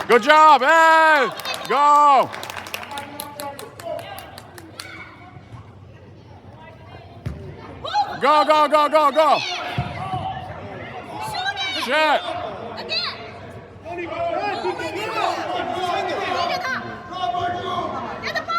Good job, hey! Go! Go, go, go, go, go! Shit! Get the ball!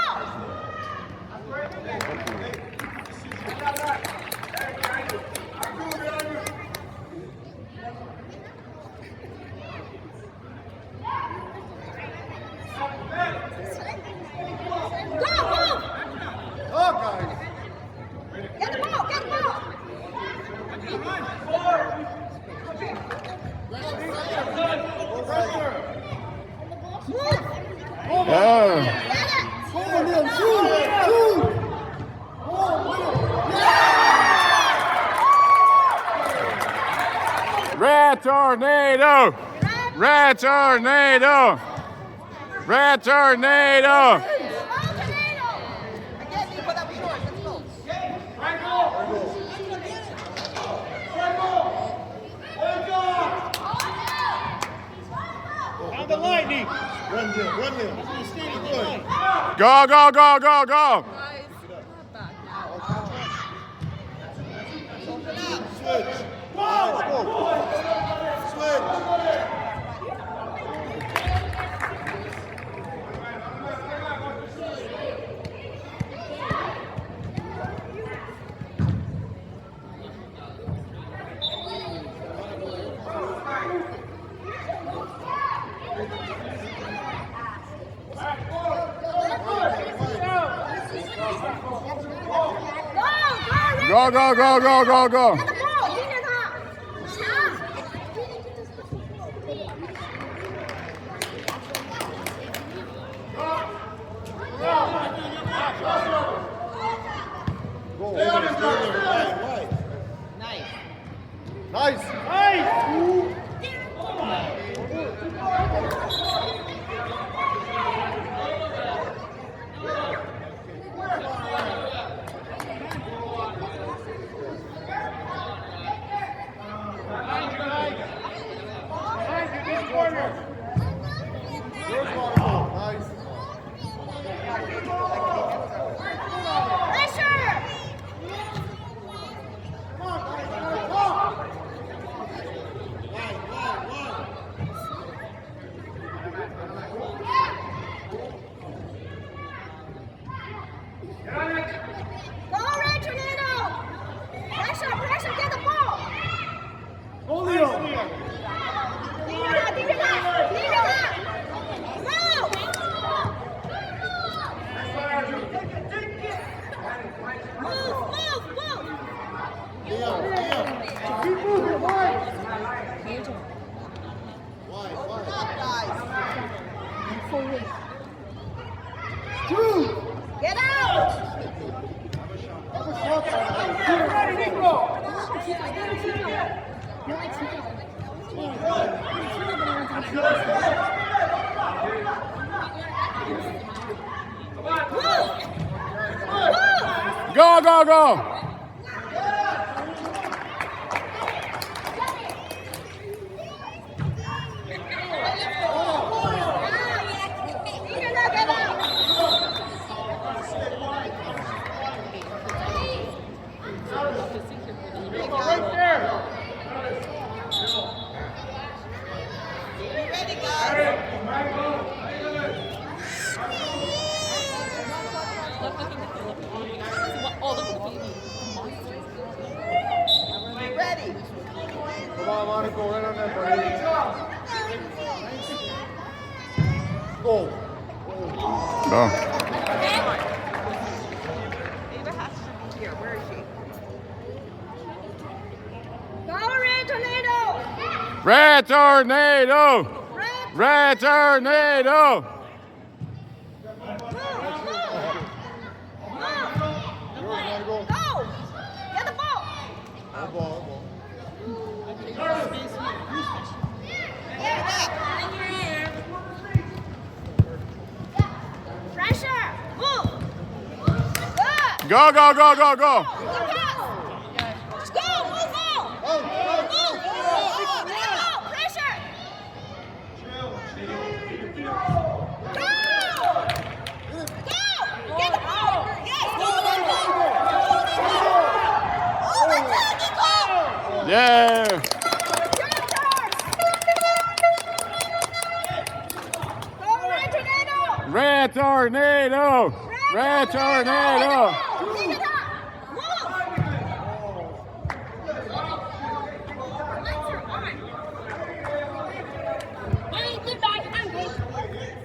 Red tornado! Red tornado! Red tornado! Again, Nico, that was yours. Let's go. On the line, Nick. Run there. Go, go, go, go, go! Switch. Switch. Go, go, go, go, go, go! Nice. Get out! Go, go, go! Ready. Come on, Monaco, right on that, buddy. Go. Go. Ava has to be here. Where is she? Go, Red Tornado! Red tornado! Red tornado! Go! Get the ball! Ball. Pressure! Move! Good! Go, go, go, go, go! Let's go! Move on! Move! Get the ball! Pressure! Red tornado. Red tornado. 盯着他 Move Hey, get back angry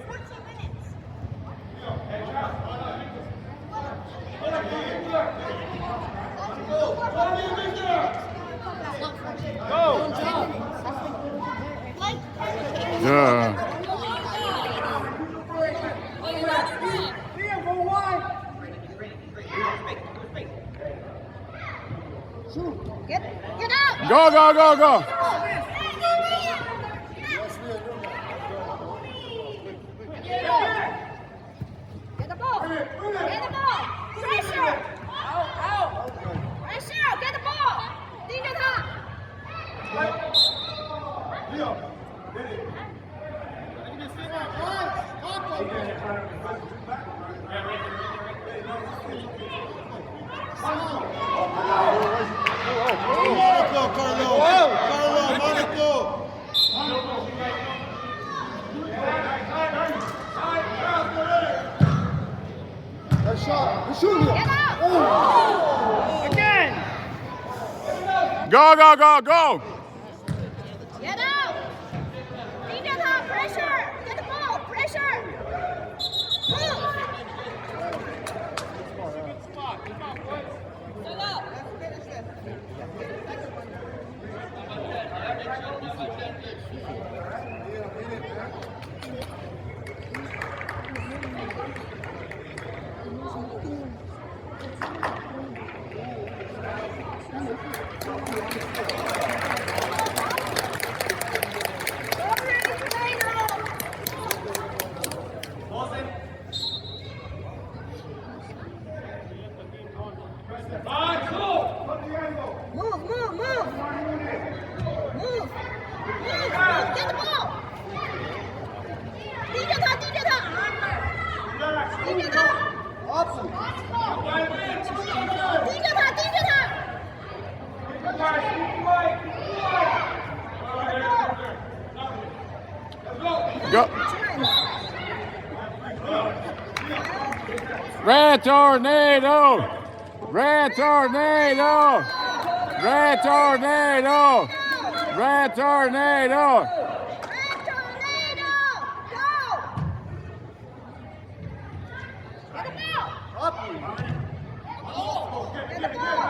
14 minutes Yeah. Get out Go, go, go, go. Get the ball. Get the ball. Pressure. Pressure. Get the ball. 盯着他。Monaco, Carlo! Carlo, Monaco! Nice shot! Shoot Get it! out. Again! Go, go, go, go. Get out. 盯着他。Pressure. Get the ball. Pressure. Move. Stand up. Move, move, move. Move. Move. Get the ball. 盯着他，盯着他。盯着他。盯着他，盯着他。 Go. Red tornado. Red tornado. Red tornado. Red tornado. Red tornado. Go. Get the ball. Get the ball.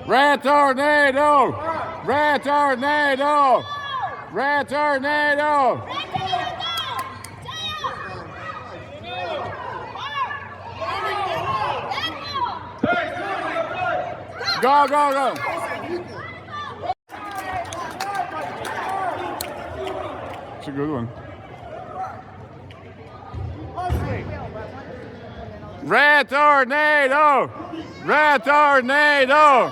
Red tornado. Red tornado. Red tornado. Red tornado. 加油。Go, go, go. It's a good one. Red tornado. Red tornado.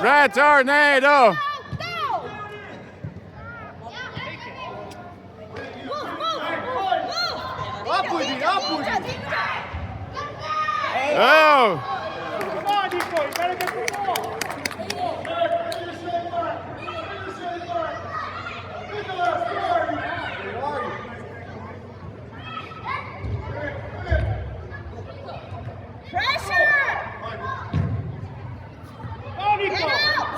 Red tornado. Go. Move, move. Up with it, up with it. Oh. Come on, Nico, you gotta get the ball. Pressure. Go, Nico. Get out.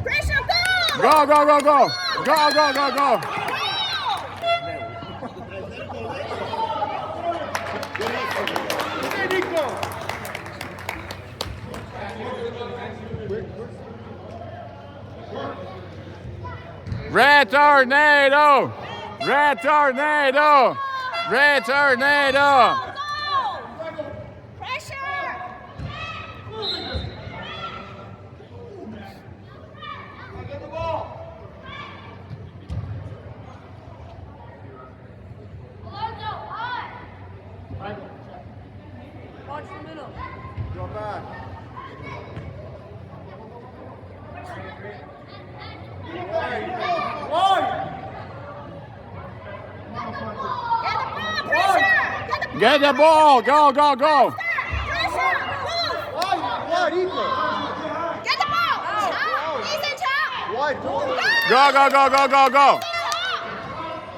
Pressure, go. Go, go, go, go. Go, go, go, go. Hey, Nico. Red tornado. Red tornado. Red tornado. Go. Pressure. Watch the middle. Go back. Get the ball. Pressure. Get the ball. Get the ball. Go, go, go. Pressure. Move. Wide, Nico. Get the ball. 抢，医生抢。 Wide, go. Go. Go, go, go, go, go, go.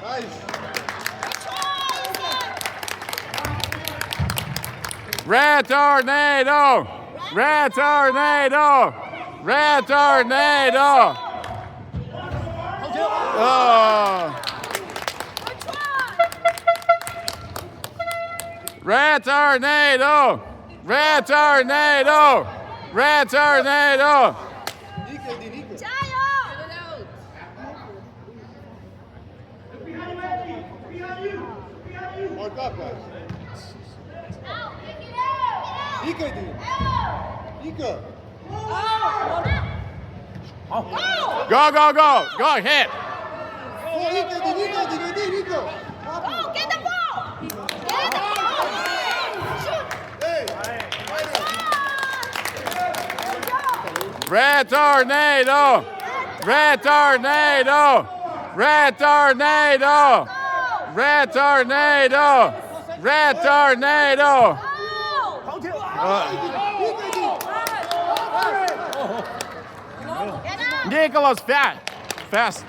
Nice. Red tornado. Red tornado. Red tornado. Oh. Red tornado. Red tornado. Red tornado. Nico, die Nico. 加油！ Mark up, guys. Nico, die. Nico. Go, go, go. Go, hit. Oh, Nico, die Nico, die Nico. Go, get the ball! Get the ball! Shoot! Hey. Red tornado. Red tornado. Red tornado. Red tornado. Red tornado. Go! Get up! Nicolas, fast. Fast.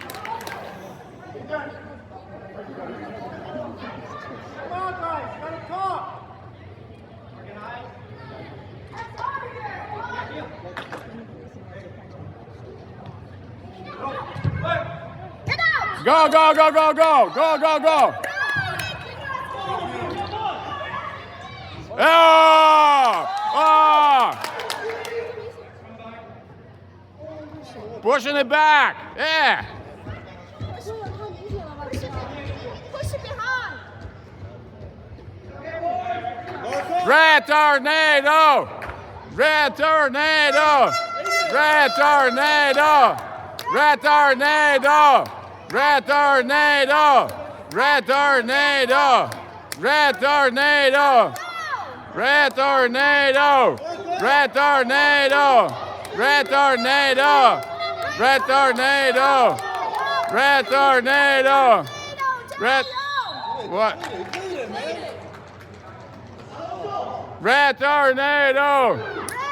Come on, guys, gotta talk. Get out! Go, go, go, go, go. Go, go, go. Oh! Oh! Pushing it back. Yeah. Push it behind! Red tornado. Red tornado. Red tornado. Red tornado. Red tornado. Red tornado. Red tornado. Red tornado. Red tornado. Red tornado. Red tornado. Red tornado. Red. What? Red tornado.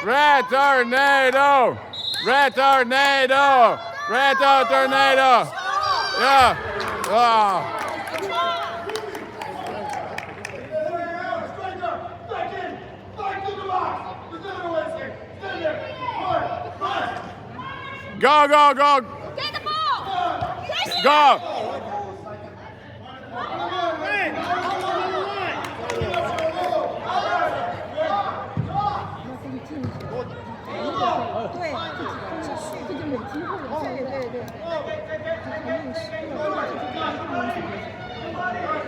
Red tornado. Red tornado. Red tornado. Yeah. Oh. Go, go, go. Get the ball! Pressure! Go.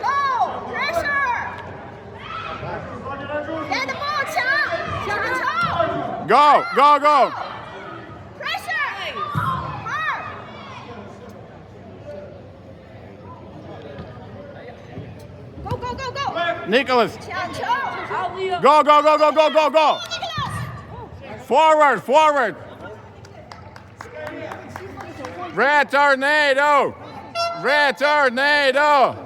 Go! Pressure! Get the ball, 抢！抢球！ Go, go, go. Pressure! Hard! Go, go, go, go! Nicolas. 抢球！ Go, go, go, go, go, go, go. Nicolas! Forward, forward. Red tornado. Red tornado.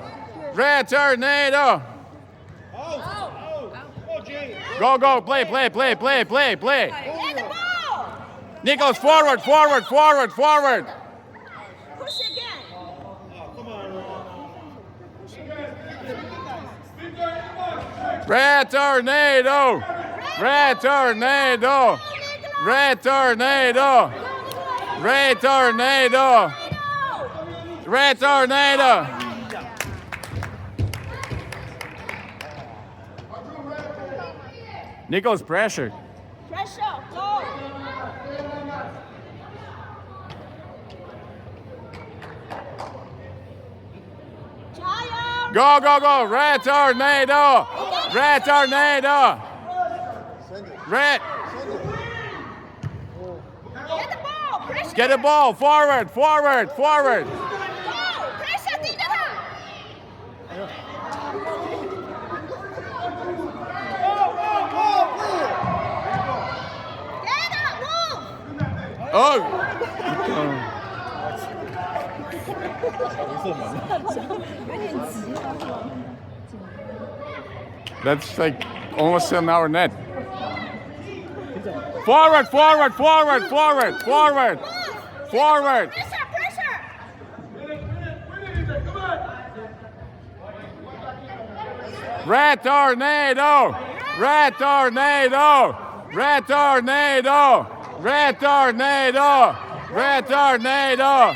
Red tornado. Go, go, play, play, play, play, play, play. Get the ball! Nicolas, forward, forward, forward, forward. Push again! Red tornado. Red tornado. Red tornado. Red tornado. Red tornado. Nicolas pressured. Pressure! Go! Giant! Go, go, go. Red tornado. Red tornado. Red. Get the ball! Pressure! Get the ball. Forward, forward, forward. Go! Pressure! 盯着他！ Get up! Move! Oh. That's like almost in our net. Forward, forward, forward, forward, forward, forward. Pressure! Pressure! Red tornado! Red tornado! Red tornado! Red tornado! Red tornado!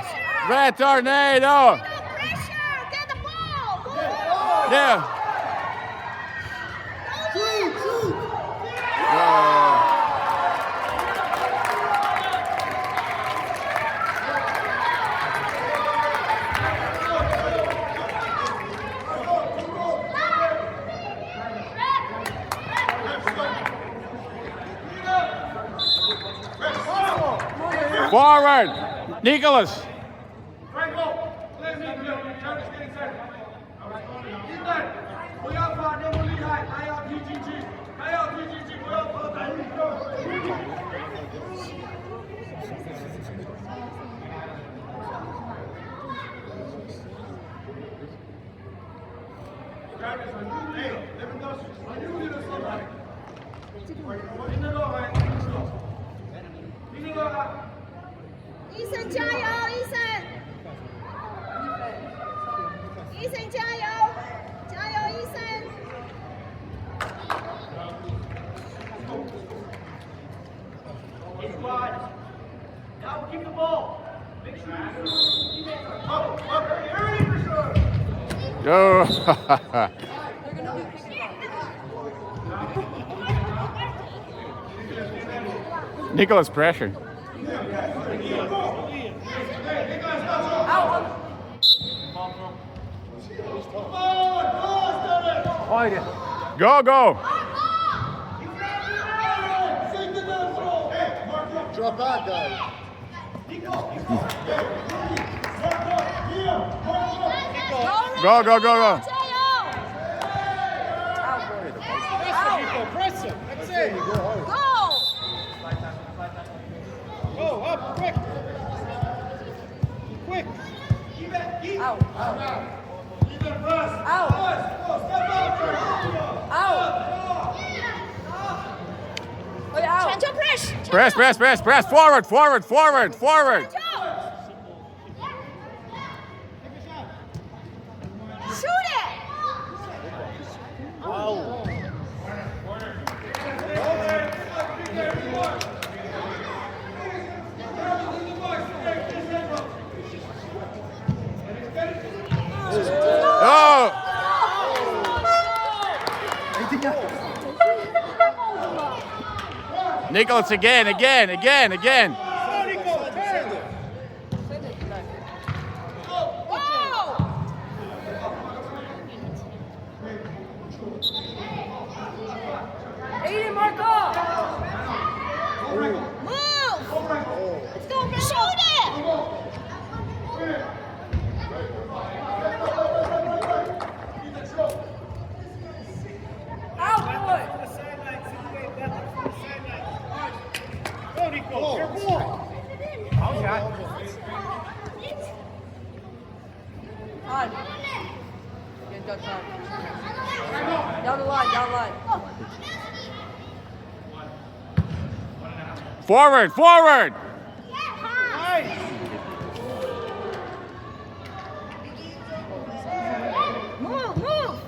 Red tornado! Pressure! Get the ball! Go! Yeah. Shoot, shoot. Forward! Nicolas!医生加油！医生！医生加油！加油，医生！ Now keep the ball. Make sure Go! Nicolas pressure. Go, go! Drop back, guys. Go, go, go, go! 加油！ press him. That's it. Go! Go up quick. Quick. Out. Keep it press. Out. Step out. Out. Wait, out. 传球 press！ Press, press, press, press! Forward, forward, forward, forward! 传球 ！Shoot it！ Oh! Nicolas again, again, again, again. Go! Aiden, mark off. Move! Let's go! Shoot it! Out, boy. Go, Nico. Your ball. Time. Get done time. Down the line, down the line. Forward, forward! Move! Move!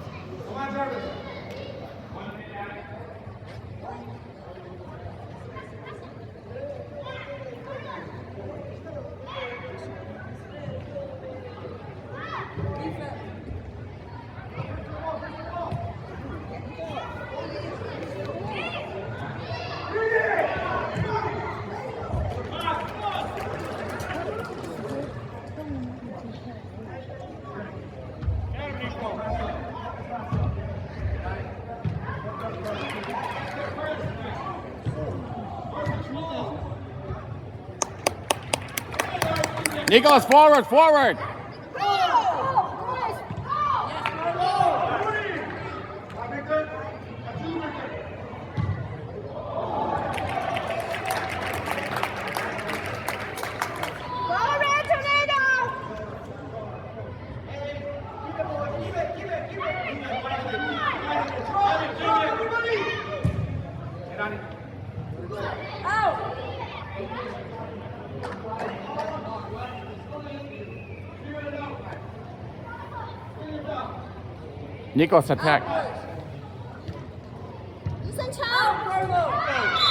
Nicolas, forward, forward! Nicolas, attack. Listen, child.